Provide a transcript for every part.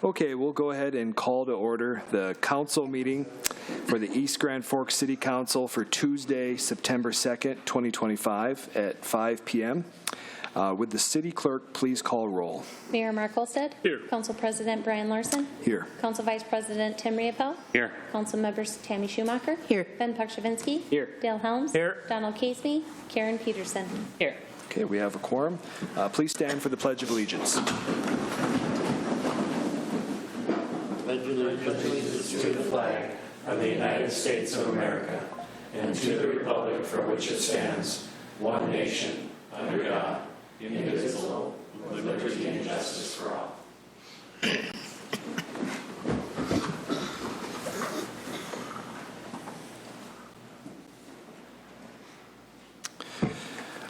Okay, we'll go ahead and call to order the council meeting for the East Grand Forks City Council for Tuesday, September 2nd, 2025 at 5 p.m. Would the city clerk please call roll? Mayor Mark Olstead. Here. Council President Brian Larson. Here. Council Vice President Tim Riopel. Here. Council Members Tammy Schumacher. Here. Ben Pukshavinsky. Here. Dale Helms. Here. Donald Casey. Karen Peterson. Here. Okay, we have a quorum. Please stand for the Pledge of Allegiance. Pledge allegiance to the flag of the United States of America and to the republic for which it stands, one nation, under God, indivisible, with liberty and justice for all.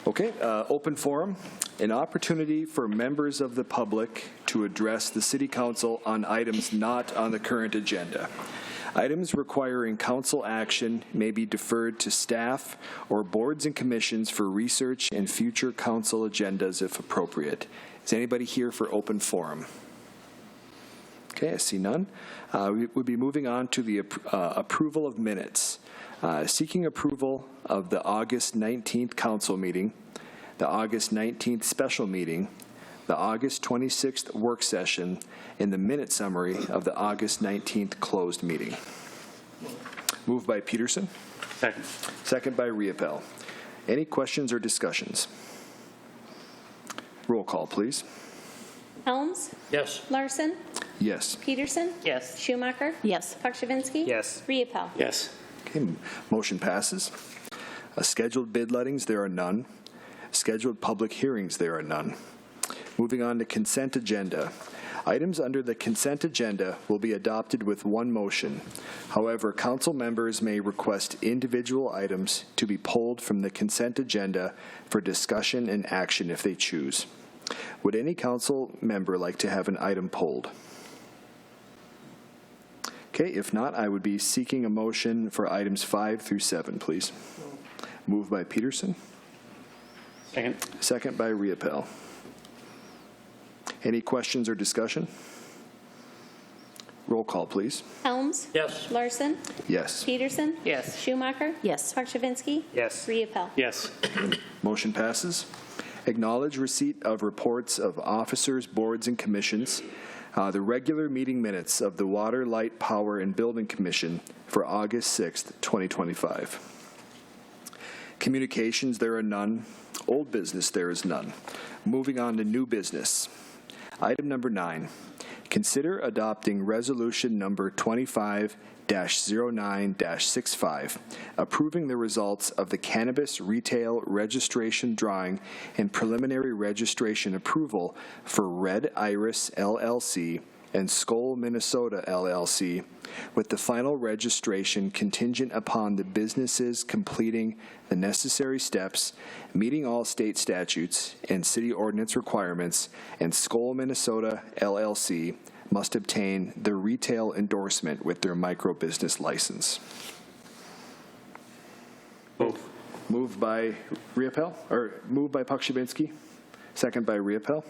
Okay, open forum, an opportunity for members of the public to address the City Council on items not on the current agenda. Items requiring council action may be deferred to staff or boards and commissions for research and future council agendas if appropriate. Is anybody here for open forum? Okay, I see none. We would be moving on to the approval of minutes. Seeking approval of the August 19th council meeting, the August 19th special meeting, the August 26th work session, and the minute summary of the August 19th closed meeting. Moved by Peterson. Second. Second by Riopel. Any questions or discussions? Roll call, please. Helms. Yes. Larson. Yes. Peterson. Yes. Schumacher. Yes. Pukshavinsky. Yes. Riopel. Yes. Okay, motion passes. Scheduled bid lettings, there are none. Scheduled public hearings, there are none. Moving on to consent agenda. Items under the consent agenda will be adopted with one motion. However, council members may request individual items to be pulled from the consent agenda for discussion and action if they choose. Would any council member like to have an item pulled? Okay, if not, I would be seeking a motion for items 5 through 7, please. Moved by Peterson. Second. Second by Riopel. Any questions or discussion? Roll call, please. Helms. Yes. Larson. Yes. Peterson. Yes. Schumacher. Yes. Pukshavinsky. Yes. Riopel. Yes. Motion passes. Acknowledge receipt of reports of officers, boards, and commissions. The regular meeting minutes of the Water, Light, Power, and Building Commission for August 6th, 2025. Communications, there are none. Old business, there is none. Moving on to new business. Item number 9. Consider adopting resolution number 25-09-65, approving the results of the Cannabis Retail Registration Drawing and Preliminary Registration Approval for Red Iris LLC and Skoll, Minnesota LLC, with the final registration contingent upon the businesses completing the necessary steps, meeting all state statutes and city ordinance requirements, and Skoll, Minnesota LLC must obtain the retail endorsement with their micro-business license. Move. Moved by Riopel, or moved by Pukshavinsky, second by Riopel.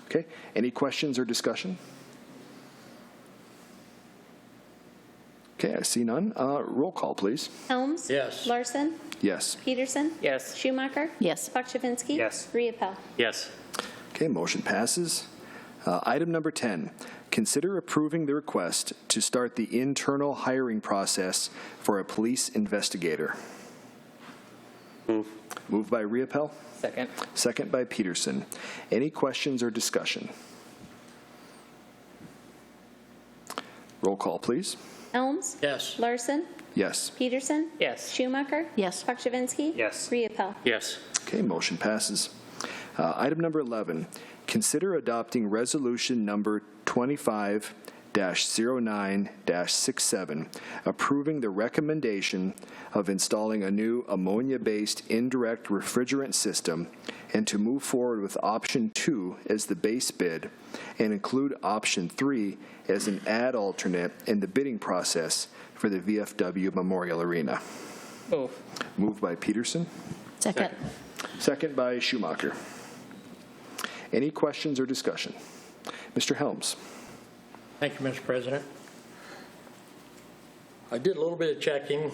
Okay, any questions or discussion? Okay, I see none. Roll call, please. Helms. Yes. Larson. Yes. Peterson. Yes. Schumacher. Yes. Pukshavinsky. Yes. Riopel. Yes. Okay, motion passes. Item number 10, consider approving the request to start the internal hiring process for a police investigator. Move. Moved by Riopel, Second. second by Peterson. Any questions or discussion? Roll call, please. Helms. Yes. Larson. Yes. Peterson. Yes. Schumacher. Yes. Pukshavinsky. Yes. Riopel. Yes. Okay, motion passes. Item number 11, consider adopting resolution number 25-09-67, approving the recommendation of installing a new ammonia-based indirect refrigerant system and to move forward with option 2 as the base bid and include option 3 as an add alternate in the bidding process for the VFW Memorial Arena. Move. Moved by Peterson. Second. Second by Schumacher. Any questions or discussion? Mr. Helms. Thank you, Mr. President. I did a little bit of checking.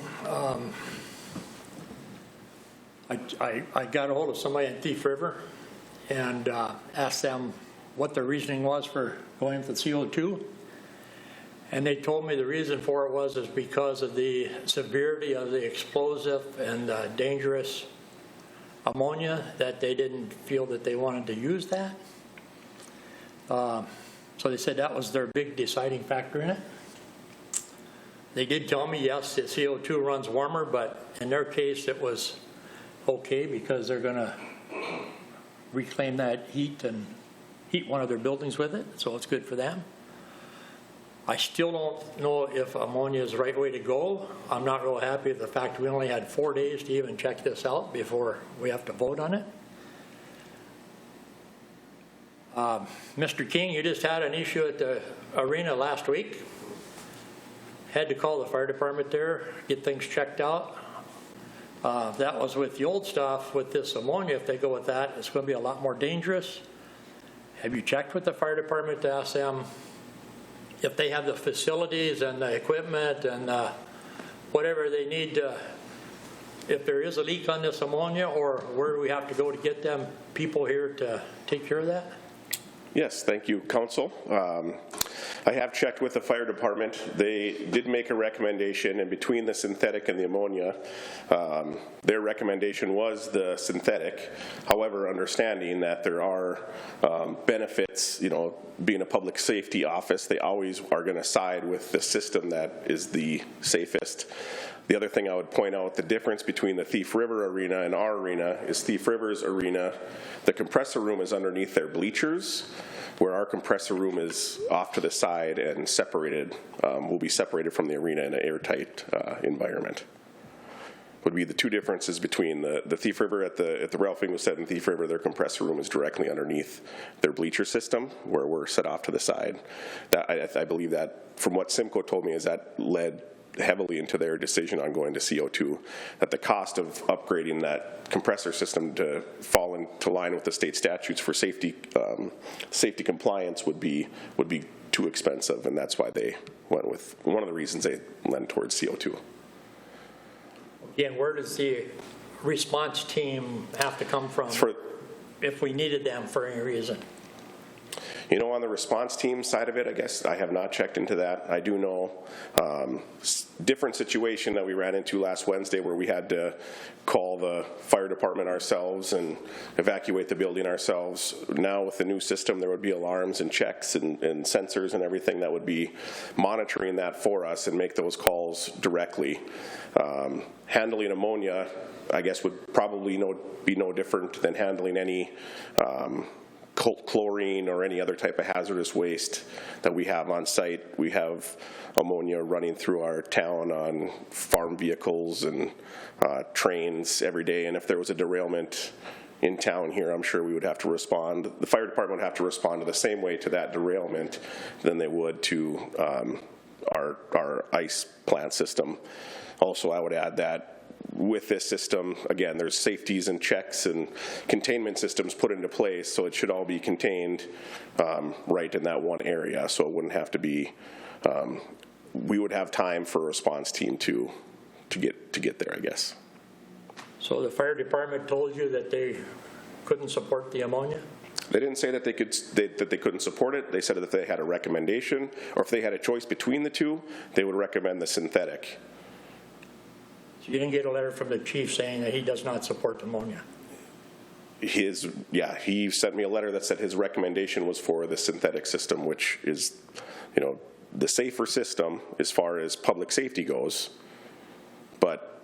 I got a hold of somebody in Thief River and asked them what their reasoning was for going for CO2. And they told me the reason for it was because of the severity of the explosive and dangerous ammonia, that they didn't feel that they wanted to use that. So they said that was their big deciding factor in it. They did tell me, yes, the CO2 runs warmer, but in their case it was okay because they're going to reclaim that heat and heat one of their buildings with it, so it's good for them. I still don't know if ammonia is the right way to go. I'm not real happy with the fact we only had 4 days to even check this out before we have to vote on it. Mr. King, you just had an issue at the arena last week. Had to call the fire department there, get things checked out. That was with the old stuff. With this ammonia, if they go with that, it's going to be a lot more dangerous. Have you checked with the fire department to ask them if they have the facilities and the equipment and whatever they need to, if there is a leak on this ammonia, or where do we have to go to get them people here to take care of that? Yes, thank you, Council. I have checked with the fire department. They did make a recommendation, and between the synthetic and the ammonia, their recommendation was the synthetic. However, understanding that there are benefits, you know, being a public safety office, they always are going to side with the system that is the safest. The other thing I would point out, the difference between the Thief River arena and our arena is Thief River's arena, the compressor room is underneath their bleachers, where our compressor room is off to the side and separated, will be separated from the arena in an airtight environment. Would be the two differences between the Thief River at the Ralph Ingolstadt and Thief River. Their compressor room is directly underneath their bleacher system, where we're set off to the side. That I believe that, from what Simcoe told me, is that led heavily into their decision on going to CO2, that the cost of upgrading that compressor system to fall into line with the state statutes for safety compliance would be too expensive, and that's why they went with, one of the reasons they lend towards CO2. Again, where does the response team have to come from if we needed them for any reason? You know, on the response team side of it, I guess I have not checked into that. I do know different situation that we ran into last Wednesday where we had to call the fire department ourselves and evacuate the building ourselves. Now with the new system, there would be alarms and checks and sensors and everything that would be monitoring that for us and make those calls directly. Handling ammonia, I guess, would probably be no different than handling any chlorine or any other type of hazardous waste that we have on site. We have ammonia running through our town on farm vehicles and trains every day, and if there was a derailment in town here, I'm sure we would have to respond. The fire department would have to respond to the same way to that derailment than they would to our ice plant system. Also, I would add that with this system, again, there's safeties and checks and containment systems put into place, so it should all be contained right in that one area, so it wouldn't have to be, we would have time for a response team to get there, I guess. So the fire department told you that they couldn't support the ammonia? They didn't say that they couldn't support it. They said that if they had a recommendation, or if they had a choice between the two, they would recommend the synthetic. So you didn't get a letter from the chief saying that he does not support ammonia? He sent me a letter that said his recommendation was for the synthetic system, which is, you know, the safer system as far as public safety goes, but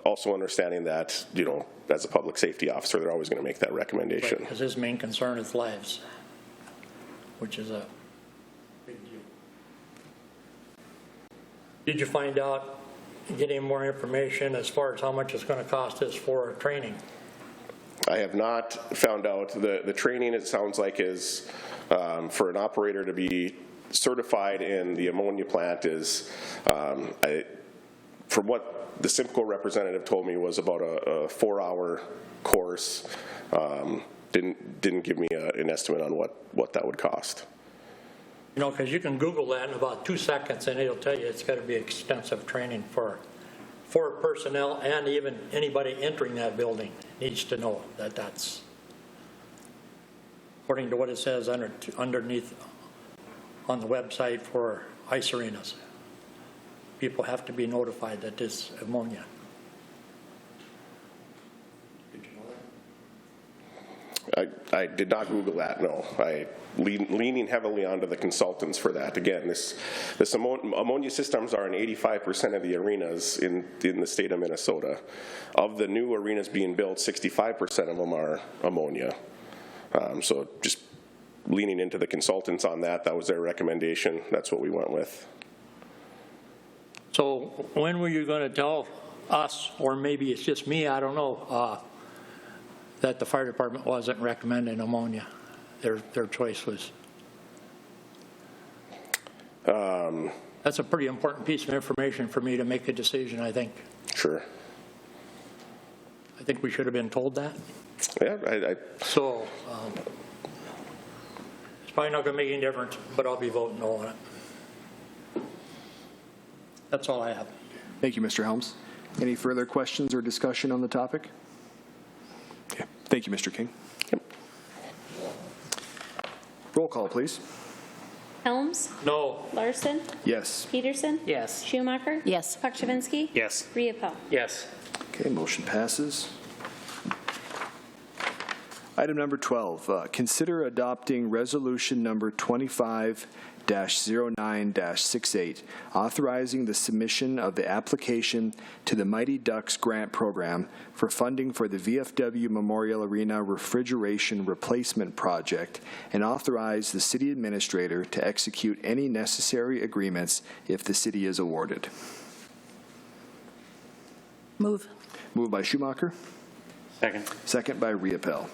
also understanding that, you know, as a public safety officer, they're always going to make that recommendation. Because his main concern is lives, which is a big deal. Did you find out, get any more information as far as how much it's going to cost us for training? I have not found out. The training, it sounds like, is for an operator to be certified in the ammonia plant is, from what the Simcoe representative told me, was about a 4-hour course. Didn't give me an estimate on what that would cost. You know, because you can Google that in about 2 seconds, and it'll tell you it's got to be extensive training for personnel, and even anybody entering that building needs to know that that's, according to what it says underneath on the website for ice arenas. People have to be notified that this ammonia. Did you know that? I did not Google that, no. Leaning heavily onto the consultants for that. Again, this ammonia systems are in 85% of the arenas in the state of Minnesota. Of the new arenas being built, 65% of them are ammonia. So just leaning into the consultants on that, that was their recommendation. That's what we went with. So when were you going to tell us, or maybe it's just me, I don't know, that the fire department wasn't recommending ammonia? Their choice was. That's a pretty important piece of information for me to make a decision, I think. Sure. I think we should have been told that. Yeah, So it's probably not going to make any difference, but I'll be voting no on it. That's all I have. Thank you, Mr. Helms. Any further questions or discussion on the topic? Okay. Thank you, Mr. King. Yep. Roll call, please. Helms, No. Larson, Yes. Peterson, Yes. Schumacher, Yes. Pakshavinsky, Yes. Riepel. Yes. Okay, motion passes. Item number 12, consider adopting resolution number 25-09-68, authorizing the submission of the application to the Mighty Ducks Grant Program for funding for the VFW Memorial Arena Refrigeration Replacement Project, and authorize the city administrator to execute any necessary agreements if the city is awarded. Move. Moved by Schumacher, Second. second by Riepel.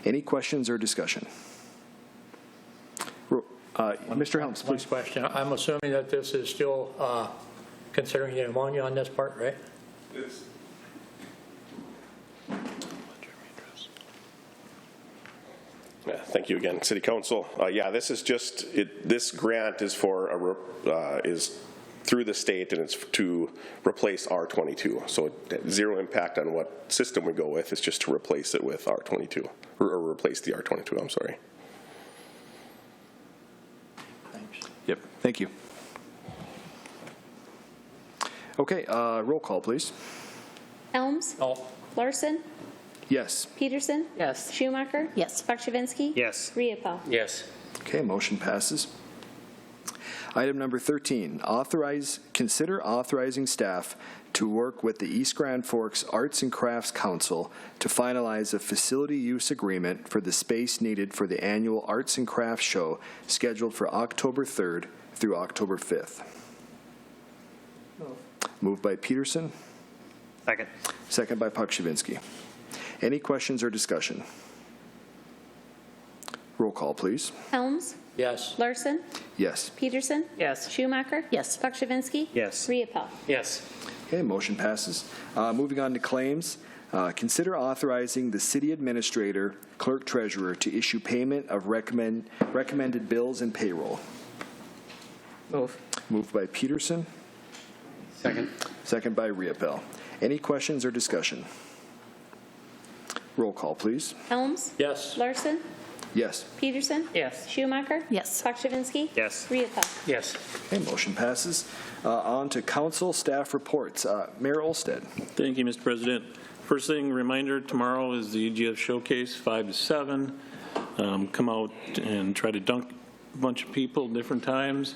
Any questions or discussion? Mr. Helms, One please. question. I'm assuming that this is still considering the ammonia on this part, right? Yeah, thank you again, City Council. Yeah, this is just this grant is for is through the state, and it's to replace R22. So zero impact on what system we go with. It's just to replace it with R22, or replace the R22. I'm sorry. Thanks. Yep, thank you. Okay, roll call, please. Helms, No. Larson, Yes. Peterson, Yes. Schumacher, Yes. Pakshavinsky, Yes. Riepel. Yes. Okay, motion passes. Item number 13, consider authorizing staff to work with the East Grand Forks Arts and Crafts Council to finalize a facility use agreement for the space needed for the annual Arts and Crafts Show scheduled for October 3rd through October 5th. Moved by Peterson, Second. second by Pakshavinsky. Any questions or discussion? Roll call, please. Helms, Yes. Larson, Yes. Peterson, Yes. Schumacher, Yes. Pakshavinsky, Yes. Riepel. Yes. Okay, motion passes. Moving on to claims. Consider authorizing the city administrator, clerk treasurer to issue payment of recommended bills and payroll. Move. Moved by Peterson, Second. second by Riepel. Any questions or discussion? Roll call, please. Helms, Yes. Larson, Yes. Peterson, Yes. Schumacher, Yes. Pakshavinsky, Yes. Riepel. Yes. Okay, motion passes. On to council staff reports. Mayor Olsted. Thank you, Mr. President. First thing, reminder, tomorrow is the EGF Showcase, 5 to 7. Come out and try to dunk a bunch of people different times.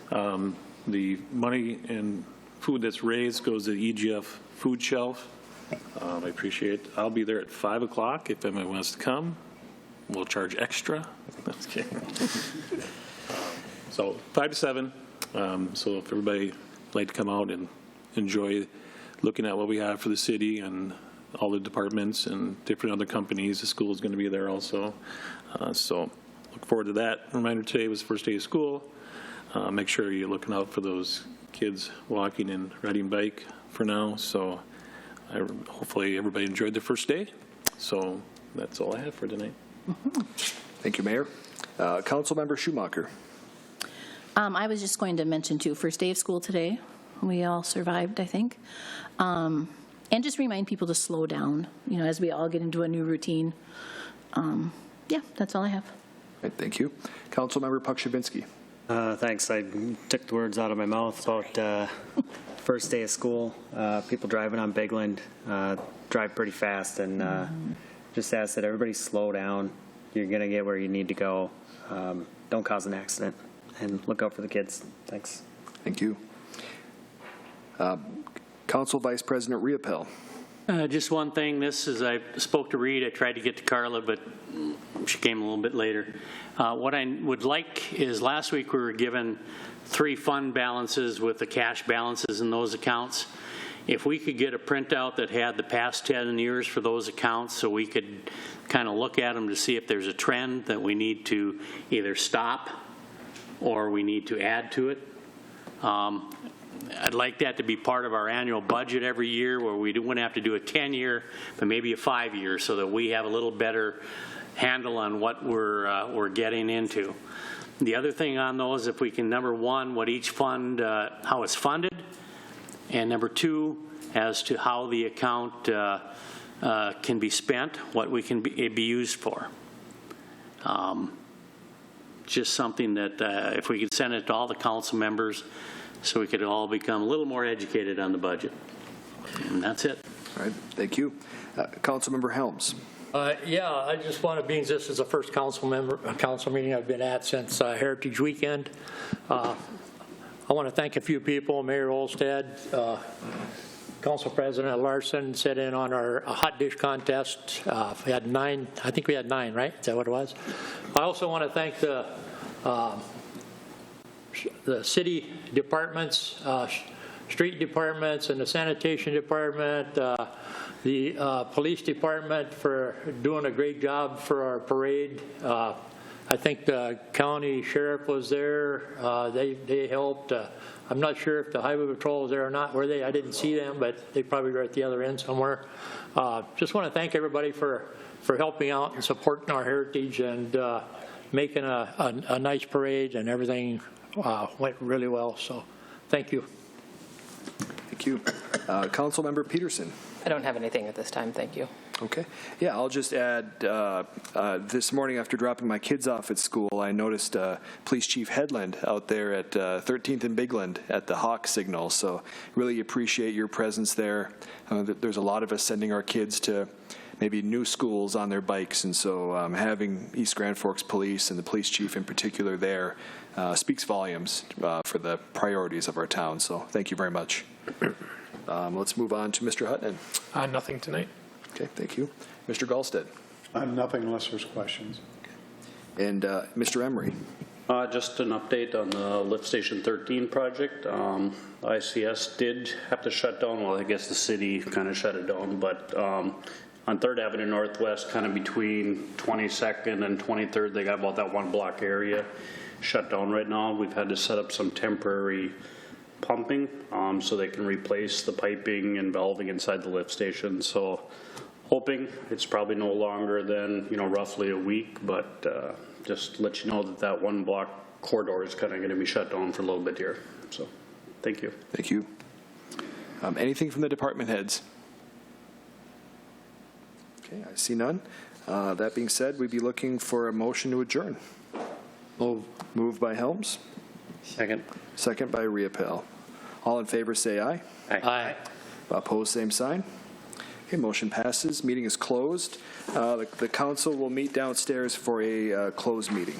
The money and food that's raised goes to the EGF food shelf. I appreciate it. I'll be there at 5 o'clock if anybody wants to come. We'll charge extra. That's kidding. So 5 to 7. So if everybody would like to come out and enjoy looking at what we have for the city and all the departments and different other companies, the school is going to be there also. So look forward to that. Reminder, today was the first day of school. Make sure you're looking out for those kids walking and riding bike for now. So hopefully everybody enjoyed their first day. So that's all I have for tonight. Thank you, Mayor. Councilmember Schumacher. I was just going to mention too, first day of school today, we all survived, I think. And just remind people to slow down, you know, as we all get into a new routine. Yeah, that's all I have. Right, thank you. Councilmember Pukshabinsky. Thanks. I took the words out of my mouth about first day of school. People driving on Bigland drive pretty fast, and just ask that everybody slow down. You're going to get where you need to go. Don't cause an accident, and look out for the kids. Thanks. Thank you. Council Vice President Riopel. Just one thing. This is, I spoke to Reed. I tried to get to Carla, but she came a little bit later. What I would like is, last week we were given 3 fund balances with the cash balances in those accounts. If we could get a printout that had the past 10 years for those accounts, so we could kind of look at them to see if there's a trend that we need to either stop or we need to add to it. I'd like that to be part of our annual budget every year, where we wouldn't have to do a 10-year, but maybe a 5-year, so that we have a little better handle on what we're getting into. The other thing on those, if we can, number 1, what each fund, how it's funded, and number 2, as to how the account can be spent, what we can be used for. Just something that if we could send it to all the council members, so we could all become a little more educated on the budget. And that's it. All right, thank you. Councilmember Helms. Yeah, I just want to, being this is the first council meeting I've been at since Heritage Weekend. I want to thank a few people, Mayor Olstad, Council President Larson sat in on our hot dish contest. We had 9, I think we had 9, right? Is that what it was? I also want to thank the city departments, street departments, and the sanitation department, the police department for doing a great job for our parade. I think the county sheriff was there. They helped. I'm not sure if the highway patrol was there or not. Were they? I didn't see them, but they probably were at the other end somewhere. Just want to thank everybody for helping out and supporting our heritage and making a nice parade, and everything went really well. So thank you. Thank you. Councilmember Peterson. I don't have anything at this time, thank you. Okay. Yeah, I'll just add, this morning after dropping my kids off at school, I noticed Police Chief Headland out there at 13th and Bigland at the Hawk signal. So really appreciate your presence there. There's a lot of us sending our kids to maybe new schools on their bikes, and so having East Grand Forks Police and the police chief in particular there speaks volumes for the priorities of our town. So thank you very much. Let's move on to Mr. Hutton. Nothing tonight. Okay, thank you. Mr. Gallstead. Nothing unless there's questions. And Mr. Emery. Just an update on the Lift Station 13 project. ICS did have to shut down. Well, I guess the city kind of shut it down, but on 3rd Avenue Northwest, kind of between 22nd and 23rd, they got about that 1 block area shut down right now. We've had to set up some temporary pumping so they can replace the piping and valving inside the lift station. So hoping it's probably no longer than, roughly a week, but just let you know that 1 block corridor is kind of going to be shut down for a little bit here. So thank you. Thank you. Anything from the department heads? Okay, I see none. That being said, we'd be looking for a motion to adjourn. Moved by Helms. Second. Second by Riopel. All in favor say aye. Aye. Opposed, same sign. Okay, motion passes. Meeting is closed. The council will meet downstairs for a closed meeting.